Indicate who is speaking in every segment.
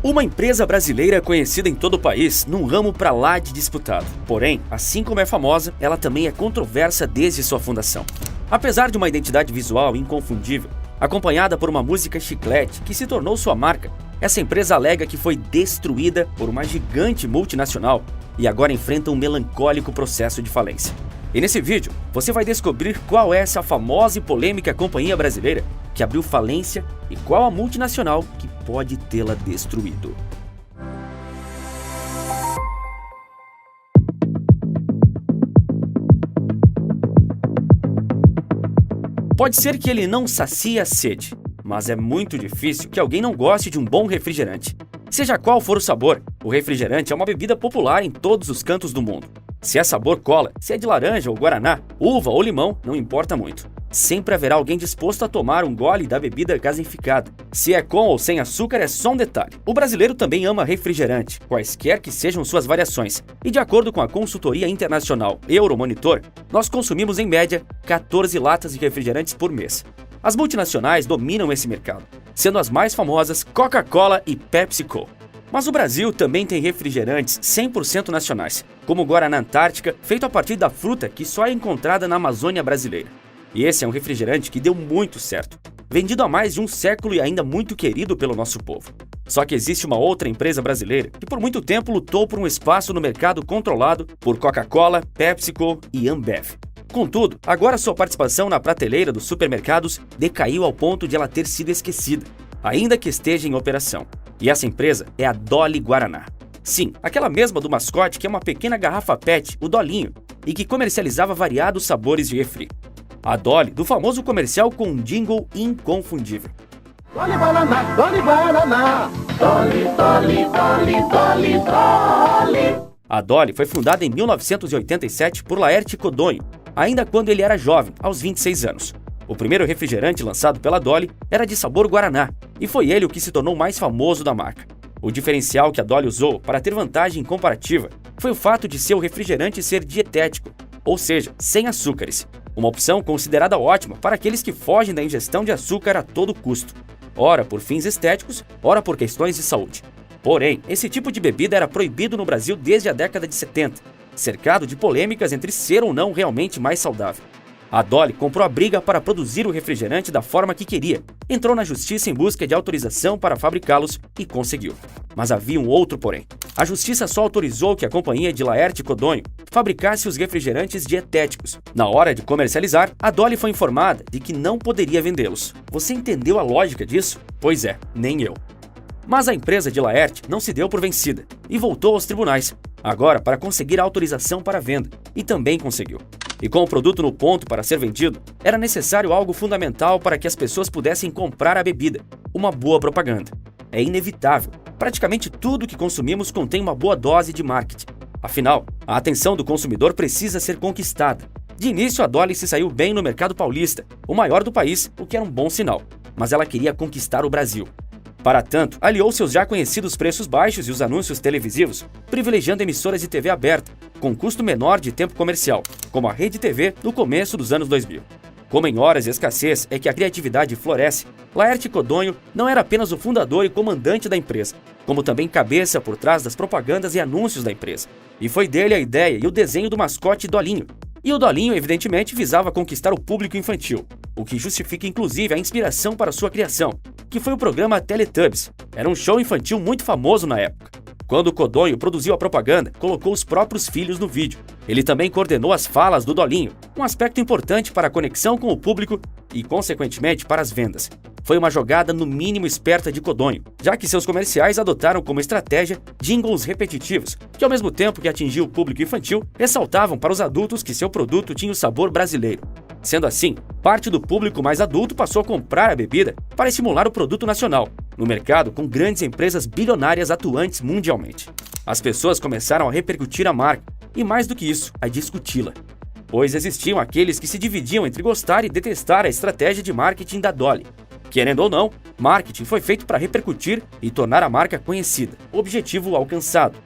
Speaker 1: Uma empresa brasileira conhecida em todo o país num ramo pra lá de disputado. Porém, assim como é famosa, ela também é controversa desde sua fundação. Apesar de uma identidade visual inconfundível, acompanhada por uma música chiclete que se tornou sua marca, essa empresa alega que foi destruída por uma gigante multinacional e agora enfrenta um melancólico processo de falência. E nesse vídeo, você vai descobrir qual é essa famosa e polêmica companhia brasileira que abriu falência e qual a multinacional que pode tê-la destruído. Pode ser que ele não sacie a sede, mas é muito difícil que alguém não goste de um bom refrigerante. Seja qual for o sabor, o refrigerante é uma bebida popular em todos os cantos do mundo. Se é sabor cola, se é de laranja ou guaraná, uva ou limão, não importa muito. Sempre haverá alguém disposto a tomar um gole da bebida gaseificada. Se é com ou sem açúcar é só um detalhe. O brasileiro também ama refrigerante, quaisquer que sejam suas variações. E de acordo com a consultoria internacional Euromonitor, nós consumimos em média 14 latas de refrigerantes por mês. As multinacionais dominam esse mercado, sendo as mais famosas Coca-Cola e PepsiCo. Mas o Brasil também tem refrigerantes 100% nacionais, como o Guaraná Antártica, feito a partir da fruta que só é encontrada na Amazônia brasileira. E esse é um refrigerante que deu muito certo, vendido há mais de um século e ainda muito querido pelo nosso povo. Só que existe uma outra empresa brasileira que por muito tempo lutou por um espaço no mercado controlado por Coca-Cola, PepsiCo e Ambev. Contudo, agora sua participação na prateleira dos supermercados decaiu ao ponto de ela ter sido esquecida, ainda que esteja em operação. E essa empresa é a Dolly Guaraná. Sim, aquela mesma do mascote que é uma pequena garrafa PET, o Dolinho, e que comercializava variados sabores de refri. A Dolly, do famoso comercial com um jingle inconfundível.
Speaker 2: Dolly Guaraná, Dolly Guaraná, Dolly, Dolly, Dolly, Dolly, Dolly.
Speaker 1: A Dolly foi fundada em 1987 por Laerte Codonho, ainda quando ele era jovem, aos 26 anos. O primeiro refrigerante lançado pela Dolly era de sabor Guaraná, e foi ele o que se tornou mais famoso da marca. O diferencial que a Dolly usou para ter vantagem comparativa foi o fato de seu refrigerante ser dietético, ou seja, sem açúcares. Uma opção considerada ótima para aqueles que fogem da ingestão de açúcar a todo custo, ora por fins estéticos, ora por questões de saúde. Porém, esse tipo de bebida era proibido no Brasil desde a década de 70, cercado de polêmicas entre ser ou não realmente mais saudável. A Dolly comprou a briga para produzir o refrigerante da forma que queria, entrou na justiça em busca de autorização para fabricá-los e conseguiu. Mas havia um outro porém. A justiça só autorizou que a companhia de Laerte Codonho fabricasse os refrigerantes dietéticos. Na hora de comercializar, a Dolly foi informada de que não poderia vendê-los. Você entendeu a lógica disso? Pois é, nem eu. Mas a empresa de Laerte não se deu por vencida e voltou aos tribunais, agora para conseguir a autorização para a venda, e também conseguiu. E com o produto no ponto para ser vendido, era necessário algo fundamental para que as pessoas pudessem comprar a bebida: uma boa propaganda. É inevitável. Praticamente tudo que consumimos contém uma boa dose de marketing. Afinal, a atenção do consumidor precisa ser conquistada. De início, a Dolly se saiu bem no mercado paulista, o maior do país, o que era um bom sinal. Mas ela queria conquistar o Brasil. Para tanto, aliou seus já conhecidos preços baixos e os anúncios televisivos, privilegiando emissoras de TV aberta, com custo menor de tempo comercial, como a Rede TV no começo dos anos 2000. Como em horas de escassez é que a criatividade floresce, Laerte Codonho não era apenas o fundador e comandante da empresa, como também cabeça por trás das propagandas e anúncios da empresa. E foi dele a ideia e o desenho do mascote Dolinho. E o Dolinho, evidentemente, visava conquistar o público infantil, o que justifica inclusive a inspiração para sua criação, que foi o programa Teletubbies. Era um show infantil muito famoso na época. Quando Codonho produziu a propaganda, colocou os próprios filhos no vídeo. Ele também coordenou as falas do Dolinho, um aspecto importante para a conexão com o público e, consequentemente, para as vendas. Foi uma jogada no mínimo esperta de Codonho, já que seus comerciais adotaram como estratégia jingles repetitivos, que ao mesmo tempo que atingiam o público infantil, ressaltavam para os adultos que seu produto tinha o sabor brasileiro. Sendo assim, parte do público mais adulto passou a comprar a bebida para estimular o produto nacional, no mercado com grandes empresas bilionárias atuantes mundialmente. As pessoas começaram a repercutir a marca e, mais do que isso, a discuti-la. Pois existiam aqueles que se dividiam entre gostar e detestar a estratégia de marketing da Dolly. Querendo ou não, marketing foi feito para repercutir e tornar a marca conhecida, objetivo alcançado.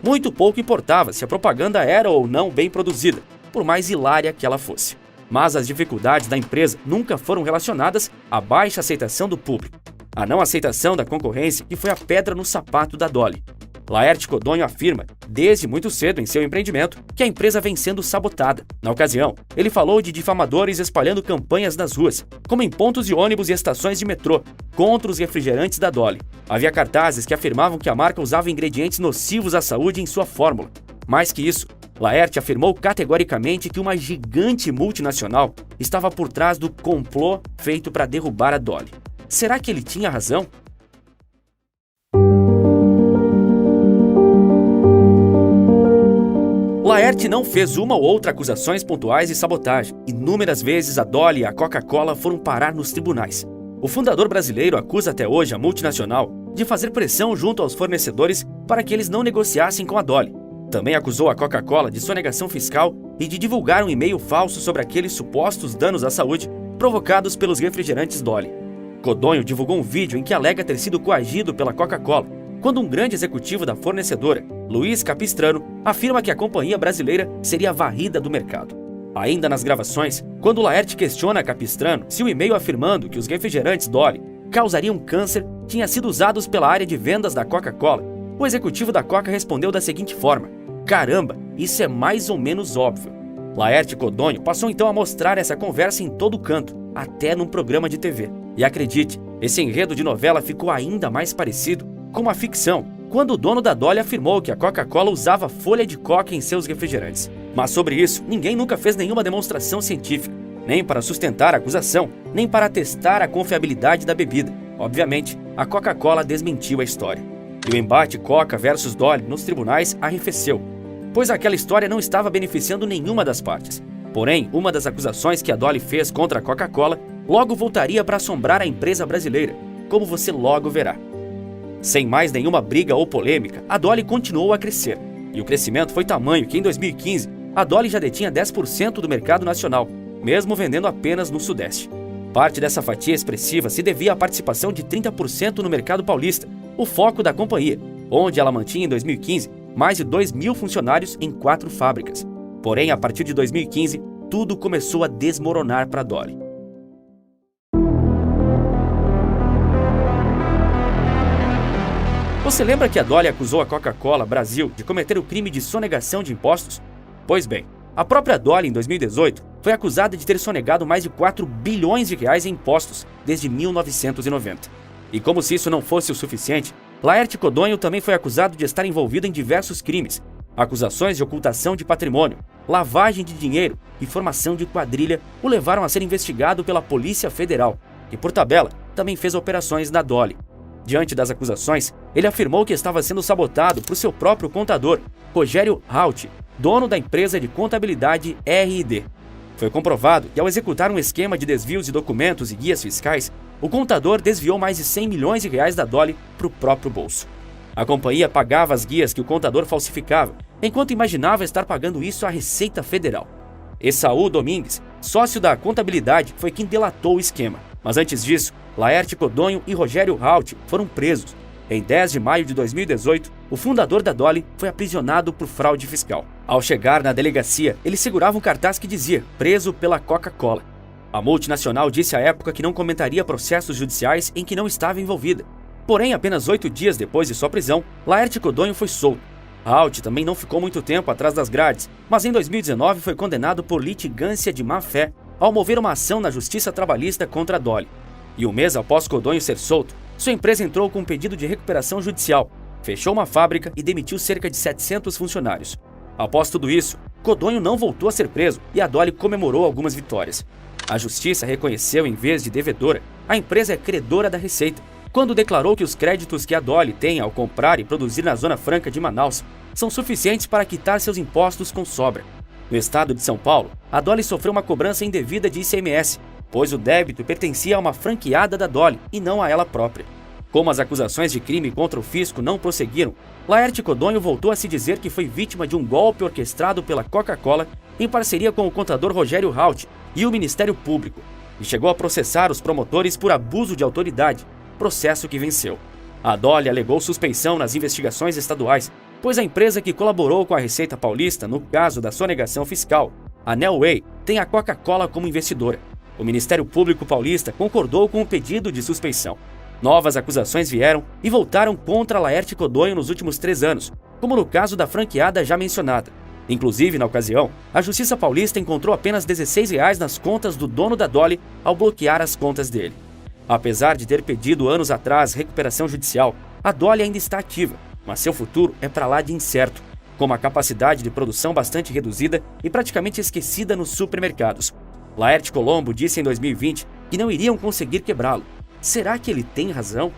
Speaker 1: Muito pouco importava se a propaganda era ou não bem produzida, por mais hilária que ela fosse. Mas as dificuldades da empresa nunca foram relacionadas à baixa aceitação do público. A não aceitação da concorrência que foi a pedra no sapato da Dolly. Laerte Codonho afirma, desde muito cedo em seu empreendimento, que a empresa vem sendo sabotada. Na ocasião, ele falou de difamadores espalhando campanhas nas ruas, como em pontos de ônibus e estações de metrô, contra os refrigerantes da Dolly. Havia cartazes que afirmavam que a marca usava ingredientes nocivos à saúde em sua fórmula. Mais que isso, Laerte afirmou categoricamente que uma gigante multinacional estava por trás do complô feito para derrubar a Dolly. Será que ele tinha razão? Laerte não fez uma ou outra acusações pontuais de sabotagem. Inúmeras vezes a Dolly e a Coca-Cola foram parar nos tribunais. O fundador brasileiro acusa até hoje a multinacional de fazer pressão junto aos fornecedores para que eles não negociassem com a Dolly. Também acusou a Coca-Cola de sonegação fiscal e de divulgar um e-mail falso sobre aqueles supostos danos à saúde provocados pelos refrigerantes Dolly. Codonho divulgou um vídeo em que alega ter sido coagido pela Coca-Cola, quando um grande executivo da fornecedora, Luiz Capistrano, afirma que a companhia brasileira seria varrida do mercado. Ainda nas gravações, quando Laerte questiona Capistrano se o e-mail afirmando que os refrigerantes Dolly causariam câncer tinha sido usados pela área de vendas da Coca-Cola, o executivo da Coca respondeu da seguinte forma: "Caramba, isso é mais ou menos óbvio." Laerte Codonho passou então a mostrar essa conversa em todo canto, até num programa de TV. E acredite, esse enredo de novela ficou ainda mais parecido com uma ficção, quando o dono da Dolly afirmou que a Coca-Cola usava folha de coca em seus refrigerantes. Mas sobre isso, ninguém nunca fez nenhuma demonstração científica, nem para sustentar a acusação, nem para testar a confiabilidade da bebida. Obviamente, a Coca-Cola desmentiu a história. E o embate Coca versus Dolly nos tribunais arrefeceu, pois aquela história não estava beneficiando nenhuma das partes. Porém, uma das acusações que a Dolly fez contra a Coca-Cola logo voltaria para assombrar a empresa brasileira, como você logo verá. Sem mais nenhuma briga ou polêmica, a Dolly continuou a crescer. E o crescimento foi tamanho que em 2015, a Dolly já detinha 10% do mercado nacional, mesmo vendendo apenas no Sudeste. Parte dessa fatia expressiva se devia à participação de 30% no mercado paulista, o foco da companhia, onde ela mantinha em 2015 mais de 2.000 funcionários em 4 fábricas. Porém, a partir de 2015, tudo começou a desmoronar para a Dolly. Você lembra que a Dolly acusou a Coca-Cola Brasil de cometer o crime de sonegação de impostos? Pois bem, a própria Dolly, em 2018, foi acusada de ter sonegado mais de 4 bilhões de reais em impostos desde 1990. E como se isso não fosse o suficiente, Laerte Codonho também foi acusado de estar envolvido em diversos crimes, acusações de ocultação de patrimônio, lavagem de dinheiro e formação de quadrilha o levaram a ser investigado pela Polícia Federal, que por tabela também fez operações na Dolly. Diante das acusações, ele afirmou que estava sendo sabotado por seu próprio contador, Rogério Raut, dono da empresa de contabilidade R&D. Foi comprovado que ao executar um esquema de desvios de documentos e guias fiscais, o contador desviou mais de 100 milhões de reais da Dolly para o próprio bolso. A companhia pagava as guias que o contador falsificava, enquanto imaginava estar pagando isso à Receita Federal. Esaú Domingues, sócio da contabilidade, foi quem delatou o esquema. Mas antes disso, Laerte Codonho e Rogério Raut foram presos. Em 10 de maio de 2018, o fundador da Dolly foi aprisionado por fraude fiscal. Ao chegar na delegacia, ele segurava um cartaz que dizia "preso pela Coca-Cola". A multinacional disse à época que não comentaria processos judiciais em que não estava envolvida. Porém, apenas 8 dias depois de sua prisão, Laerte Codonho foi solto. Raut também não ficou muito tempo atrás das grades, mas em 2019 foi condenado por litigância de má-fé ao mover uma ação na Justiça Trabalhista contra a Dolly. E um mês após Codonho ser solto, sua empresa entrou com um pedido de recuperação judicial, fechou uma fábrica e demitiu cerca de 700 funcionários. Após tudo isso, Codonho não voltou a ser preso e a Dolly comemorou algumas vitórias. A Justiça reconheceu, em vez de devedora, a empresa é credora da Receita, quando declarou que os créditos que a Dolly tem ao comprar e produzir na Zona Franca de Manaus são suficientes para quitar seus impostos com sobra. No estado de São Paulo, a Dolly sofreu uma cobrança indevida de ICMS, pois o débito pertencia a uma franqueada da Dolly e não a ela própria. Como as acusações de crime contra o fisco não prosseguiram, Laerte Codonho voltou a se dizer que foi vítima de um golpe orquestrado pela Coca-Cola em parceria com o contador Rogério Raut e o Ministério Público, e chegou a processar os promotores por abuso de autoridade, processo que venceu. A Dolly alegou suspeição nas investigações estaduais, pois a empresa que colaborou com a Receita Paulista no caso da sonegação fiscal, a Nelway, tem a Coca-Cola como investidora. O Ministério Público Paulista concordou com o pedido de suspeição. Novas acusações vieram e voltaram contra a Laerte Codonho nos últimos 3 anos, como no caso da franqueada já mencionada. Inclusive, na ocasião, a Justiça Paulista encontrou apenas R$16 nas contas do dono da Dolly ao bloquear as contas dele. Apesar de ter pedido anos atrás recuperação judicial, a Dolly ainda está ativa, mas seu futuro é para lá de incerto, com uma capacidade de produção bastante reduzida e praticamente esquecida nos supermercados. Laerte Colombo disse em 2020 que não iriam conseguir quebrá-lo. Será que ele tem razão?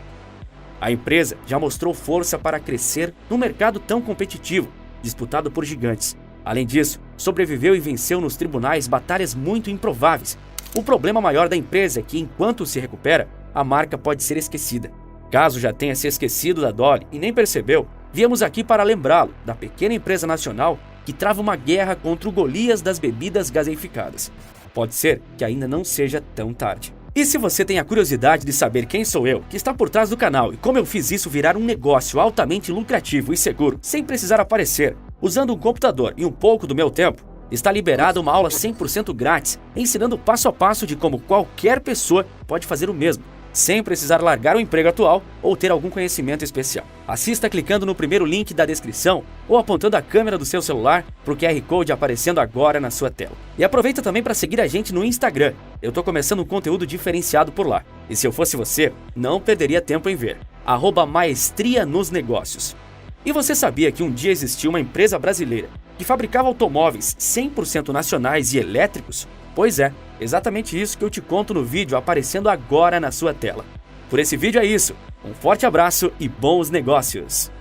Speaker 1: A empresa já mostrou força para crescer num mercado tão competitivo, disputado por gigantes. Além disso, sobreviveu e venceu nos tribunais batalhas muito improváveis. O problema maior da empresa é que, enquanto se recupera, a marca pode ser esquecida. Caso já tenha se esquecido da Dolly e nem percebeu, viemos aqui para lembrá-lo da pequena empresa nacional que trava uma guerra contra o Golias das bebidas gaseificadas. Pode ser que ainda não seja tão tarde. E se você tem a curiosidade de saber quem sou eu, que está por trás do canal e como eu fiz isso virar um negócio altamente lucrativo e seguro, sem precisar aparecer, usando um computador e um pouco do meu tempo, está liberada uma aula 100% grátis, ensinando passo a passo de como qualquer pessoa pode fazer o mesmo, sem precisar largar o emprego atual ou ter algum conhecimento especial. Assista clicando no primeiro link da descrição ou apontando a câmera do seu celular para o QR Code aparecendo agora na sua tela. E aproveita também para seguir a gente no Instagram. Eu tô começando um conteúdo diferenciado por lá. E se eu fosse você, não perderia tempo em ver. @maestria nos negócios. E você sabia que um dia existiu uma empresa brasileira que fabricava automóveis 100% nacionais e elétricos? Pois é, exatamente isso que eu te conto no vídeo aparecendo agora na sua tela. Por esse vídeo é isso. Um forte abraço e bons negócios!